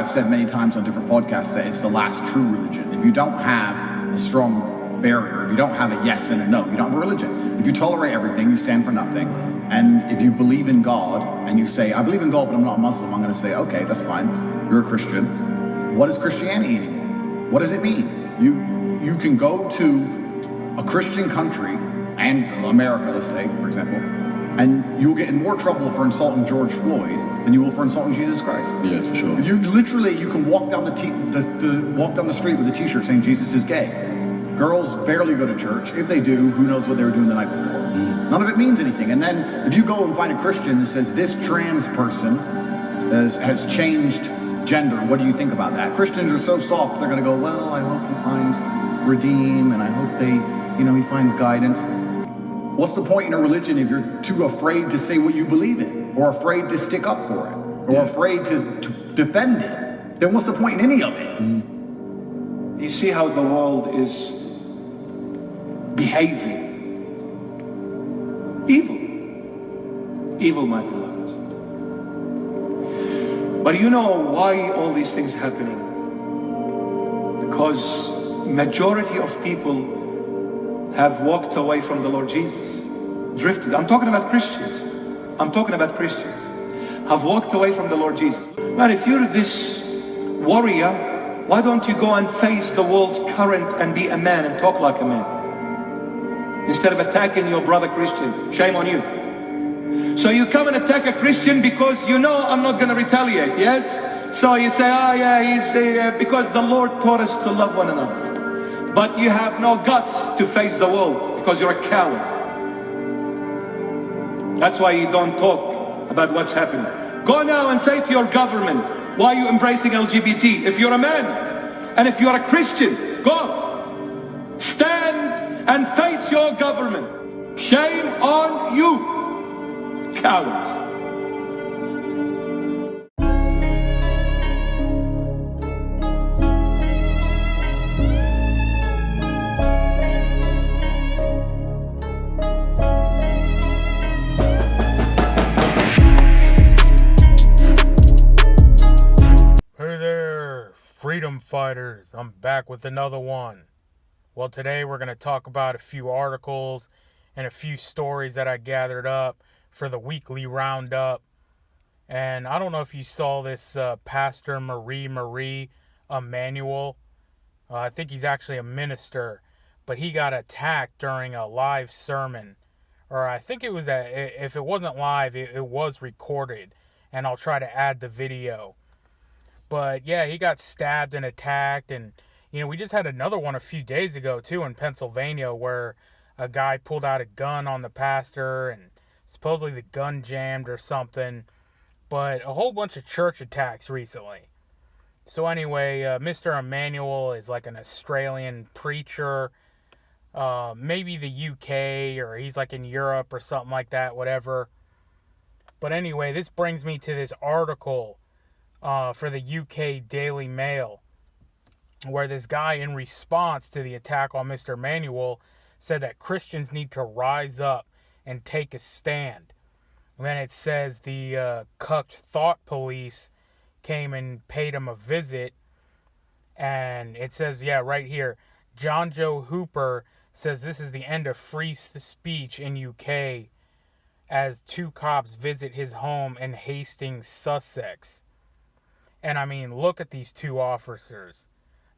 I've said many times on different podcasts that it's the last true religion. If you don't have a strong barrier, if you don't have a yes and a no, you don't have a religion. If you tolerate everything, you stand for nothing. And if you believe in God and you say, I believe in God, but I'm not a Muslim, I'm going to say, okay, that's fine. You're a Christian. What is Christianity anymore? What does it mean? You can go to a Christian country, and America, let's say, for example, and you'll get in more trouble for insulting George Floyd than you will for insulting Jesus Christ. Yeah, for sure. You can walk down walk down the street with a t-shirt saying Jesus is gay. Girls barely go to church. If they do, who knows what they were doing the night before. None of it means anything. And then if you go and find a Christian that says this trans person has changed gender, what do you think about that? Christians are so soft, they're going to go, well, I hope he finds redeem, and I hope he finds guidance. What's the point in a religion if you're too afraid to say what you believe in, or afraid to stick up for it, or afraid to defend it? Then what's the point in any of it? You see how the world is behaving. Evil, my beloveds. But you know why all these things are happening? Because majority of people have walked away from the Lord Jesus, drifted. I'm talking about Christians. Have walked away from the Lord Jesus. Man, if you're this warrior, why don't you go and face the world's current and be a man and talk like a man? Instead of attacking your brother Christian, shame on you. So you come and attack a Christian because you know I'm not going to retaliate, yes? So you say, oh yeah, because the Lord taught us to love one another. But you have no guts to face the world because you're a coward. That's why you don't talk about what's happening. Go now and say to your government, why are you embracing LGBT? If you're a man and if you're a Christian, go. Stand and face your government. Shame on you, cowards. Freedom fighters, I'm back with another one. Well, today we're going to talk about a few articles and a few stories that I gathered up for the weekly roundup. And I don't know if you saw this Pastor Mari Emmanuel. I think he's actually a minister, but he got attacked during a live sermon. Or I think it was, if it wasn't live, it was recorded. And I'll try to add the video. But yeah, he got stabbed and attacked, and we just had another one a few days ago too in Pennsylvania where a guy pulled out a gun on the pastor and supposedly the gun jammed or something. But a whole bunch of church attacks recently. So anyway, Mr. Emmanuel is like an Australian preacher, maybe the UK, or he's like in Europe or something like that, whatever. But anyway, this brings me to this article for the UK Daily Mail, where this guy, in response to the attack on Mr. Emmanuel, said that Christians need to rise up and take a stand. And then it says the cucked thought police came and paid him a visit, and it says, yeah, right here, John Joe Hooper says this is the end of free speech in UK as two cops visit his home in Hastings, Sussex. And I mean, look at these two officers.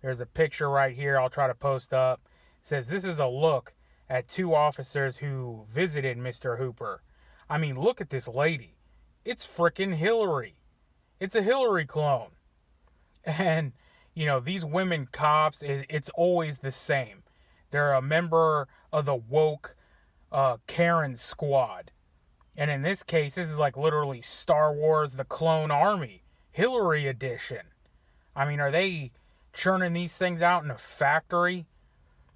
There's a picture right here I'll try to post up. It says this is a look at two officers who visited Mr. Hooper. I mean, look at this lady. It's frickin' Hillary. It's a Hillary clone. And, these women cops, it's always the same. They're a member of the woke Karen squad. And in this case, this is like literally Star Wars, the Clone Army. Hillary edition. I mean, are they churning these things out in a factory?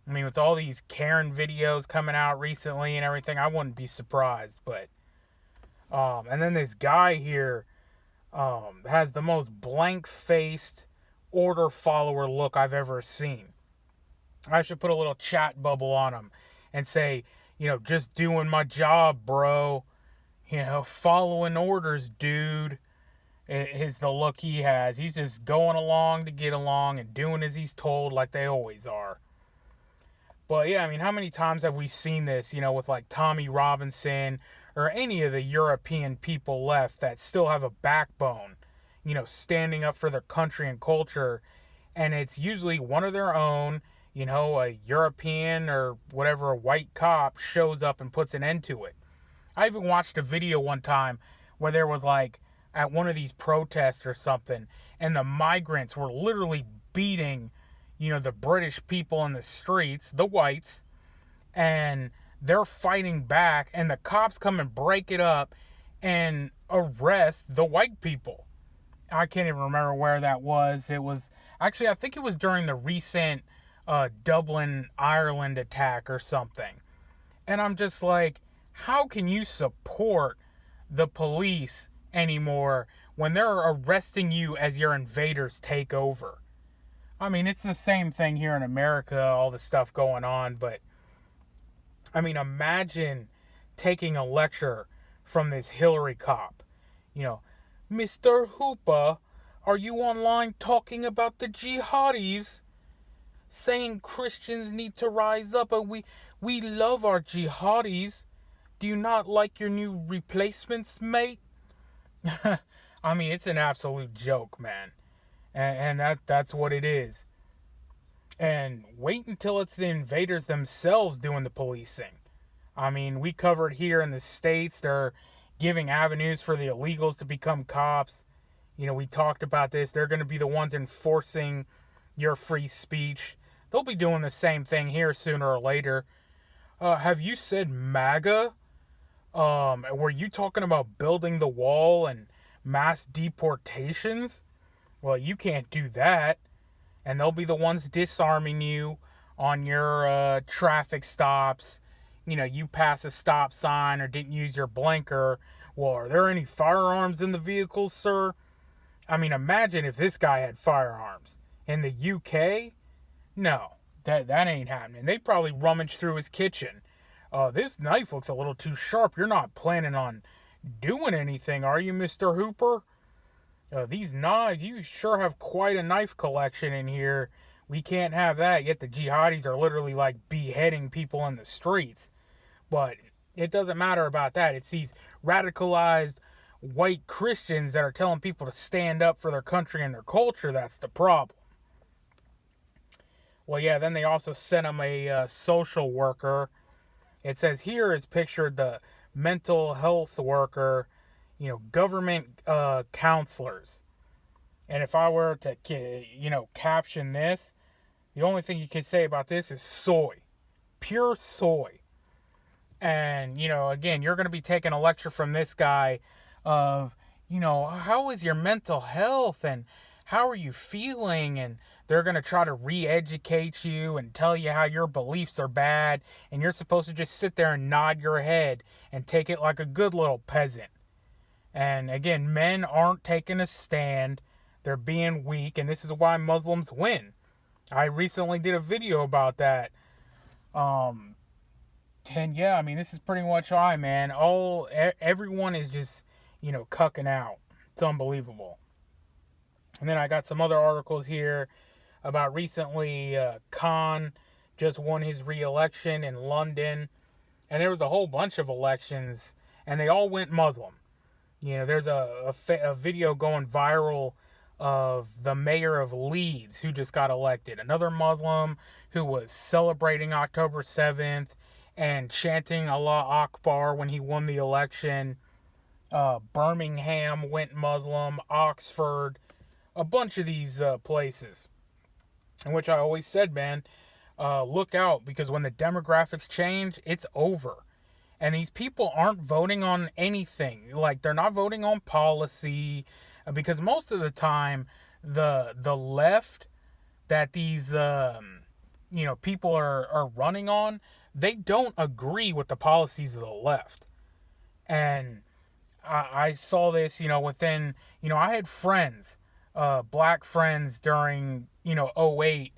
I mean, with all these Karen videos coming out recently and everything, I wouldn't be surprised. But, and then this guy here has the most blank-faced order follower look I've ever seen. I should put a little chat bubble on him and say, just doing my job, bro. Following orders, dude. is the look he has. He's just going along to get along and doing as he's told, like they always are. But yeah, I mean, how many times have we seen this, with like Tommy Robinson or any of the European people left that still have a backbone, standing up for their country and culture. And it's usually one of their own, a European or whatever, a white cop shows up and puts an end to it. I even watched a video one time where there was like at one of these protests or something, and the migrants were literally beating the British people in the streets, the whites, and they're fighting back, and the cops come and break it up and arrest the white people. I can't even remember where that was. It was actually, I think it was during the recent Dublin, Ireland attack or something. And I'm just like, how can you support the police anymore when they're arresting you as your invaders take over? I mean, it's the same thing here in America, all the stuff going on, but I mean, imagine taking a lecture from this Hillary cop. Mr. Hooper, are you online talking about the jihadis? Saying Christians need to rise up, and we love our jihadis. Do you not like your new replacements, mate? I mean, it's an absolute joke, man. And that's what it is. And wait until it's the invaders themselves doing the policing. I mean, we covered here in the States, they're giving avenues for the illegals to become cops. We talked about this. They're going to be the ones enforcing your free speech. They'll be doing the same thing here sooner or later. Have you said MAGA? Were you talking about building the wall and mass deportations? Well, you can't do that. And they'll be the ones disarming you on your traffic stops. You pass a stop sign or didn't use your blinker. Well, are there any firearms in the vehicles, sir? I mean, imagine if this guy had firearms. In the UK? No, that ain't happening. They probably rummaged through his kitchen. This knife looks a little too sharp. You're not planning on doing anything, are you, Mr. Hooper? These knives, you sure have quite a knife collection in here. We can't have that, yet the jihadis are literally like beheading people in the streets. But it doesn't matter about that. It's these radicalized white Christians that are telling people to stand up for their country and their culture that's the problem. Well, yeah, then they also sent him a social worker. It says here is pictured the mental health worker, government counselors. And if I were to, caption this, the only thing you can say about this is soy. Pure soy. And, again, you're going to be taking a lecture from this guy of, how is your mental health and how are you feeling? And they're going to try to re-educate you and tell you how your beliefs are bad. And you're supposed to just sit there and nod your head and take it like a good little peasant. And again, men aren't taking a stand. They're being weak. And this is why Muslims win. I recently did a video about that. And yeah, I mean, this is pretty much why, man. Everyone is just, cucking out. It's unbelievable. And then I got some other articles here about recently Khan just won his re-election in London. And there was a whole bunch of elections, and they all went Muslim. There's a video going viral of the mayor of Leeds who just got elected. Another Muslim who was celebrating October 7th and chanting Allah Akbar when he won the election. Birmingham went Muslim. Oxford. A bunch of these places. In which I always said, man, look out, because when the demographics change, it's over. And these people aren't voting on anything. Like, they're not voting on policy. Because most of the time, the left that these people are running on, they don't agree with the policies of the left. And I saw this, within, I had friends, black friends during, 2008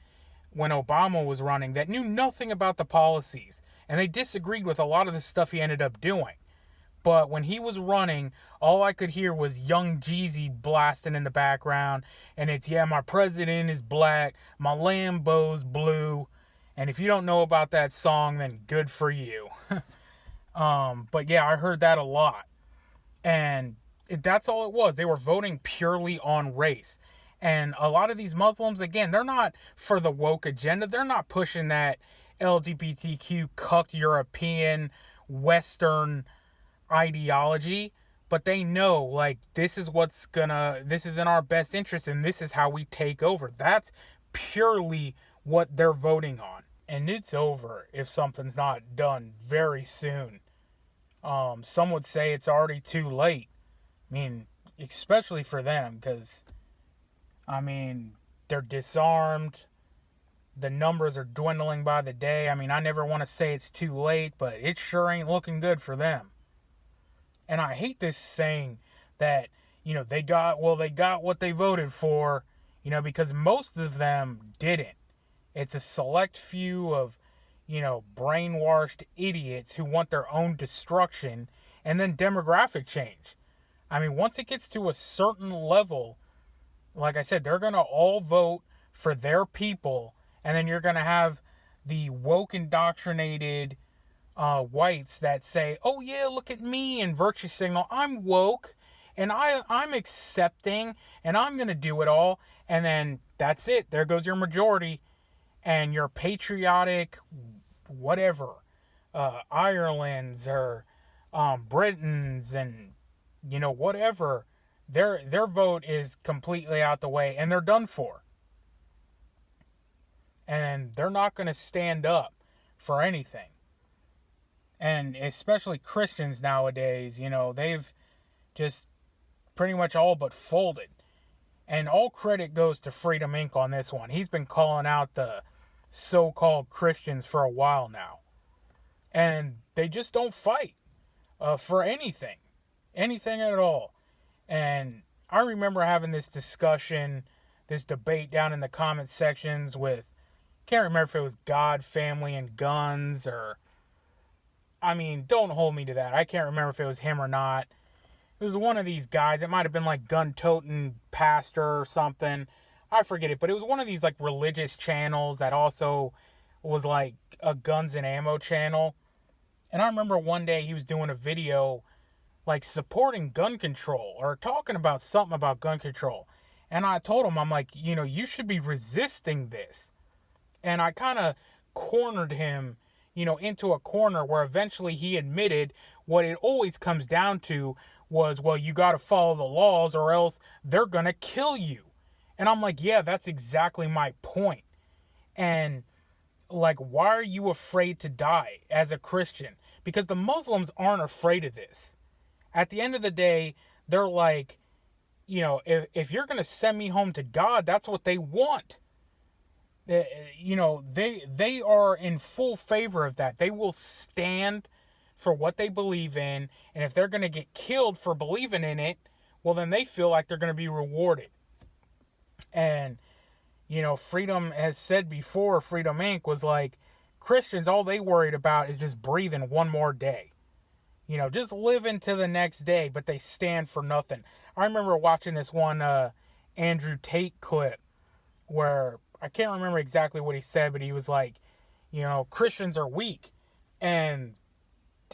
when Obama was running that knew nothing about the policies. And they disagreed with a lot of the stuff he ended up doing. But when he was running, all I could hear was Young Jeezy blasting in the background. And it's, yeah, my president is black, my Lambo's blue. And if you don't know about that song, then good for you. But yeah, I heard that a lot. And that's all it was. They were voting purely on race. And a lot of these Muslims, again, they're not for the woke agenda. They're not pushing that LGBTQ cucked European Western ideology, but they know, like, this is in our best interest, and this is how we take over. That's purely what they're voting on. And it's over if something's not done very soon. Some would say it's already too late. I mean, especially for them, because, I mean, they're disarmed. The numbers are dwindling by the day. I mean, I never want to say it's too late, but it sure ain't looking good for them. And I hate this saying that, they got what they voted for, because most of them didn't. It's a select few of, brainwashed idiots who want their own destruction, and then demographic change. I mean, once it gets to a certain level, like I said, they're going to all vote for their people, and then you're going to have the woke indoctrinated whites that say, oh yeah, look at me, and virtue signal, I'm woke, and I'm accepting, and I'm going to do it all, and then that's it. There goes your majority, and your patriotic, whatever, Ireland's or Britons and, whatever, their vote is completely out the way, and they're done for. And they're not going to stand up for anything. And especially Christians nowadays, they've just pretty much all but folded. And all credit goes to Freedom Inc. on this one. He's been calling out the so-called Christians for a while now. And they just don't fight for anything at all. And I remember having this debate down in the comment sections with, can't remember if it was God, Family, and Guns, or, I mean, don't hold me to that. I can't remember if it was him or not. It was one of these guys. It might have been like Gun-Toting Pastor or something. I forget it, but it was one of these like religious channels that also was like a guns and ammo channel. And I remember one day he was doing a video like supporting gun control or talking about something about gun control. And I told him, I'm like, you should be resisting this. And I kind of cornered him, into a corner where eventually he admitted what it always comes down to was, well, you got to follow the laws or else they're going to kill you. And I'm like, yeah, that's exactly my point. And like, why are you afraid to die as a Christian? Because the Muslims aren't afraid of this. At the end of the day, they're like, if you're going to send me home to God, that's what they want. They are in full favor of that. They will stand for what they believe in. And if they're going to get killed for believing in it, well, then they feel like they're going to be rewarded. And, Freedom has said before, Freedom Inc. was like, Christians, all they worried about is just breathing one more day. Just living to the next day, but they stand for nothing. I remember watching this one Andrew Tate clip where I can't remember exactly what he said, but he was like, Christians are weak. And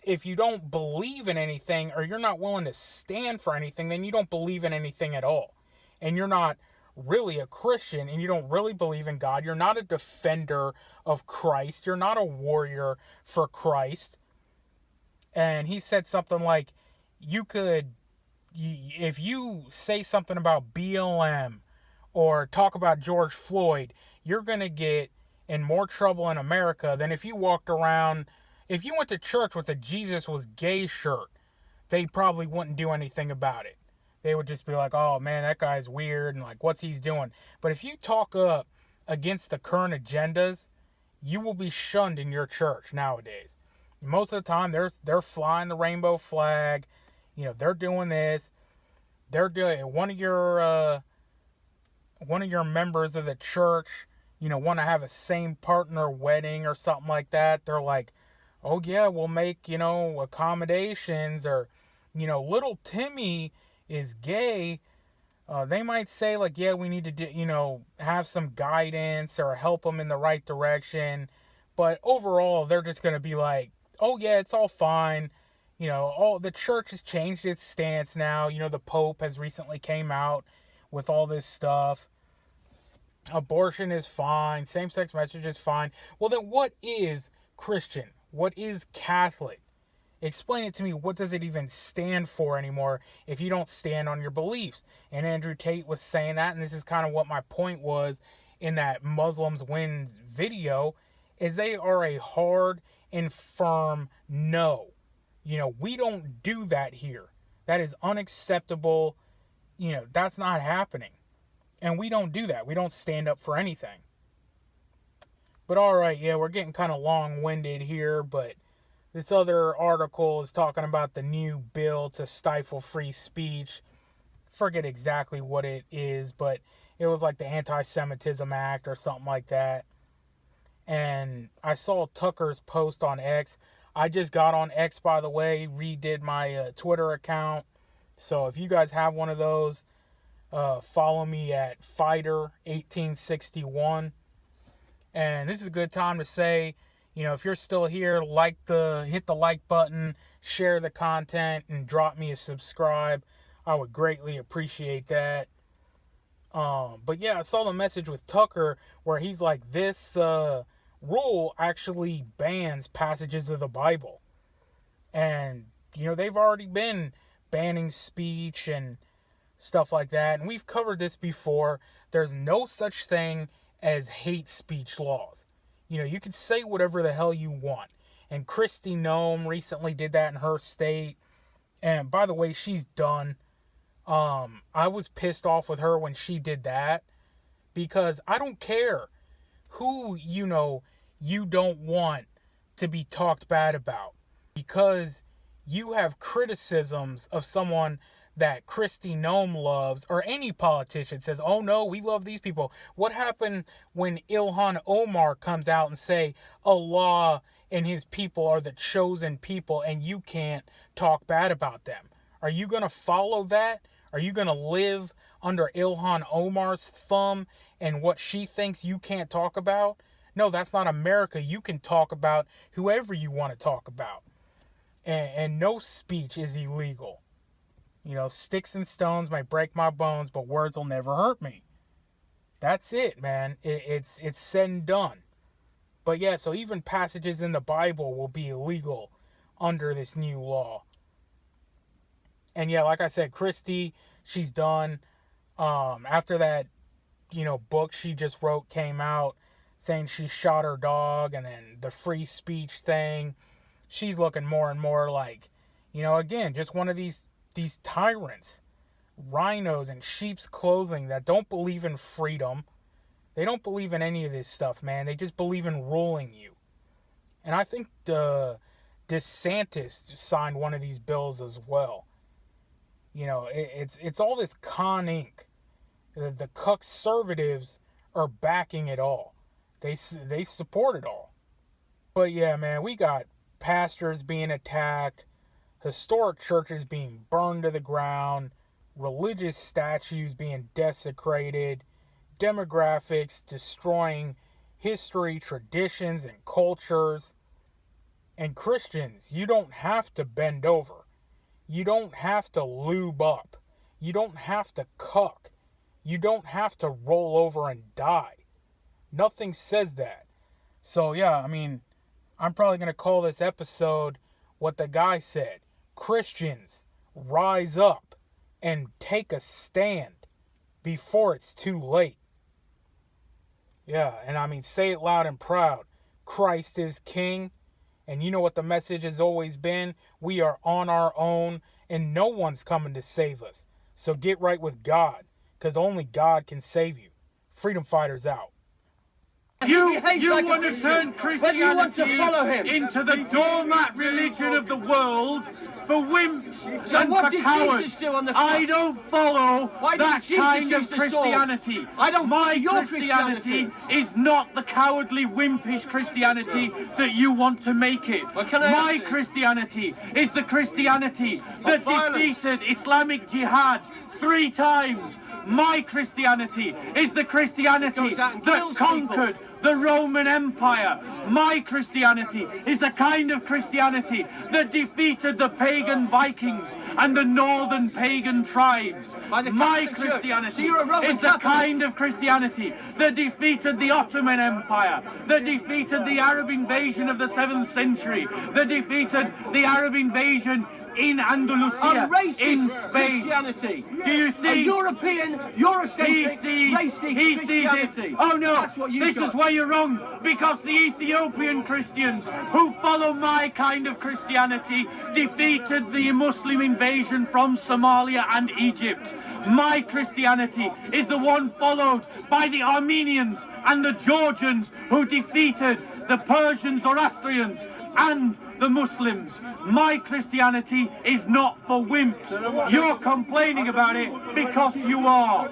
if you don't believe in anything or you're not willing to stand for anything, then you don't believe in anything at all. And you're not really a Christian and you don't really believe in God. You're not a defender of Christ. You're not a warrior for Christ. And he said something like, if you say something about BLM or talk about George Floyd, you're going to get in more trouble in America than if you walked around, if you went to church with a Jesus was gay shirt, they probably wouldn't do anything about it. They would just be like, oh man, that guy's weird and like, what's he's doing? But if you talk up against the current agendas, you will be shunned in your church nowadays. Most of the time, they're flying the rainbow flag. They're doing this. They're doing one of your members of the church, want to have a same partner wedding or something like that. They're like, oh yeah, we'll make, accommodations, or little Timmy is gay, they might say like, yeah, we need to do, have some guidance or help them in the right direction. But overall, they're just going to be like, oh yeah, it's all fine. The church has changed its stance now. The Pope has recently came out with all this stuff. Abortion is fine. Same-sex marriage is fine. Well, then what is Christian? What is Catholic? Explain it to me. What does it even stand for anymore if you don't stand on your beliefs? And Andrew Tate was saying that, and this is kind of what my point was in that Muslims win video, is they are a hard and firm no. We don't do that here. That is unacceptable. That's not happening. And we don't do that. We don't stand up for anything. But all right, yeah, we're getting kind of long-winded here, but this other article is talking about the new bill to stifle free speech. Forget exactly what it is, but it was like the Anti-Semitism Act or something like that. And I saw Tucker's post on X. I just got on X, by the way, redid my Twitter account. So if you guys have one of those, follow me at Fighter1861. And this is a good time to say, if you're still here, hit the like button, share the content, and drop me a subscribe. I would greatly appreciate that. But yeah, I saw the message with Tucker where he's like, this rule actually bans passages of the Bible. And, they've already been banning speech and stuff like that. And we've covered this before. There's no such thing as hate speech laws. You can say whatever the hell you want. And Kristi Noem recently did that in her state. And by the way, she's done. I was pissed off with her when she did that. Because I don't care who, you don't want to be talked bad about. Because you have criticisms of someone that Kristi Noem loves, or any politician says, oh no, we love these people. What happened when Ilhan Omar comes out and say Allah and his people are the chosen people and you can't talk bad about them? Are you going to follow that? Are you going to live under Ilhan Omar's thumb and what she thinks you can't talk about? No, that's not America. You can talk about whoever you want to talk about. And no speech is illegal. Sticks and stones might break my bones, but words will never hurt me. That's it, man. It's said and done. But yeah, so even passages in the Bible will be illegal under this new law. And yeah, like I said, Kristi, she's done. After that, book she just wrote came out saying she shot her dog, and then the free speech thing, she's looking more and more like, again, just one of these tyrants, rhinos in sheep's clothing that don't believe in freedom. They don't believe in any of this stuff, man. They just believe in ruling you. And I think DeSantis signed one of these bills as well. It's all this con ink. The conservatives are backing it all. They support it all. But yeah, man, we got pastors being attacked, historic churches being burned to the ground, religious statues being desecrated, demographics destroying history, traditions, and cultures. And Christians, you don't have to bend over. You don't have to lube up. You don't have to cuck. You don't have to roll over and die. Nothing says that. So yeah, I'm probably going to call this episode what the guy said. Christians, rise up and take a stand before it's too late. Yeah, and say it loud and proud. Christ is King. And you know what the message has always been? We are on our own and no one's coming to save us. So get right with God, because only God can save you. Freedom Fighters out. You want to turn Christianity into the doormat religion of the world for wimps and what for did cowards. Jesus do on the cross? I don't follow that kind of Christianity. My your Christianity is not the cowardly, wimpish Christianity that you want to make it. My Christianity is the Christianity that defeated Islamic Jihad 3 times. My Christianity is the Christianity that conquered the Roman Empire. My Christianity is the kind of Christianity that defeated the pagan Vikings and the northern pagan tribes. My Christianity is the kind of Christianity that defeated the Ottoman Empire, that defeated the Arab invasion of the 7th century, that defeated the Arab invasion in Andalusia, in Spain. Christianity. Do you see? A European, Eurocentric, racist he sees Christianity. it. Oh no, That's what this is where you're wrong, because the Ethiopian Christians who follow my kind of Christianity defeated the Muslim invasion from Somalia and Egypt. My Christianity is the one followed by the Armenians and the Georgians who defeated the Persians, Zoroastrians, and the Muslims. My Christianity is not for wimps. You're complaining about it because you are.